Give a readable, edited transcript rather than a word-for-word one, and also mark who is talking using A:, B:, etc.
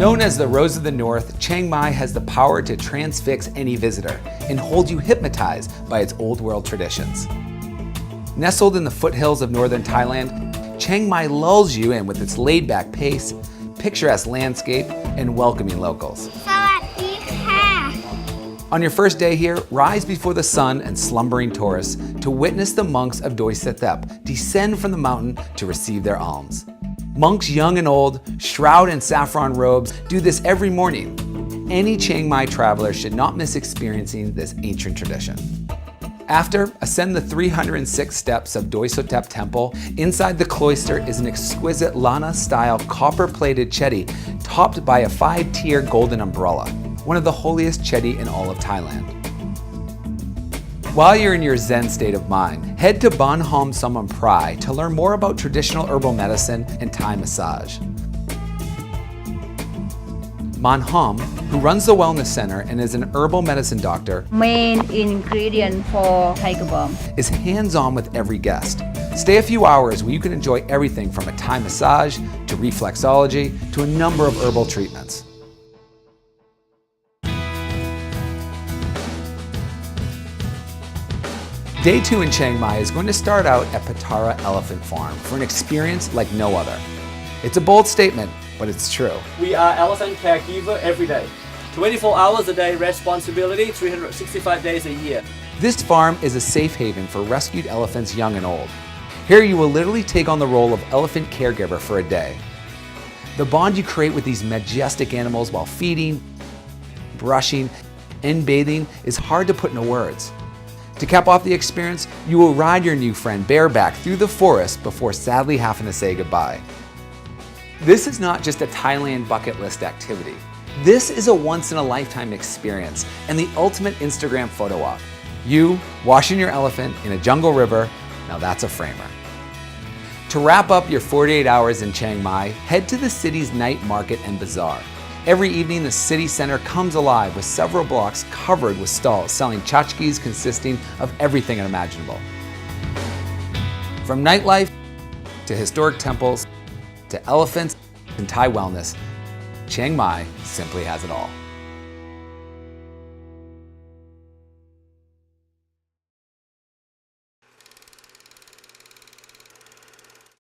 A: Known as the Rose of the North, Chiang Mai has the power to transfix any visitor and hold you hypnotized by its old world traditions. Nestled in the foothills of northern Thailand, Chiang Mai lulls you in with its laid-back pace, picturesque landscape, and welcoming locals.
B: สวัสดีค่ะ
A: On your first day here, rise before the sun and slumbering tourists to witness the monks of Doi Sethep descend from the mountain to receive their alms. Monks young and old, shrouded in saffron robes, do this every morning. Any Chiang Mai traveler should not miss experiencing this ancient tradition. After, ascend the 306 steps of Doi Sethep Temple. Inside the cloister is an exquisite Lana-style copper-plated chedi topped by a 5-tier golden umbrella, one of the holiest chedi in all of Thailand. While you're in your Zen state of mind, head to Bon Hom Samon Prai to learn more about traditional herbal medicine and Thai massage. Mon Hom, who runs the Wellness Center and is an herbal medicine doctor,
C: main ingredient for Tiger Balm.
A: is hands-on with every guest. Stay a few hours where you can enjoy everything from a Thai massage to reflexology to a number of herbal treatments. Day 2 in Chiang Mai is going to start out at Patara Elephant Farm for an experience like no other. It's a bold statement, but it's true.
D: We are elephant caregiver every day. 24 hours a day responsibility, 365 days a year.
A: This farm is a safe haven for rescued elephants young and old. Here you will literally take on the role of elephant caregiver for a day. The bond you create with these majestic animals while feeding, brushing, and bathing is hard to put into words. To cap off the experience, you will ride your new friend bareback through the forest before sadly having to say goodbye. This is not just a Thailand bucket list activity. This is a once-in-a-lifetime experience and the ultimate Instagram photo op. You washing your elephant in a jungle river, now that's a framer. To wrap up your 48 hours in Chiang Mai, head to the city's night market and bazaar. Every evening, the city center comes alive with several blocks covered with stalls selling tchotchkes consisting of everything imaginable. From nightlife to historic temples to elephants and Thai wellness, Chiang Mai simply has it all.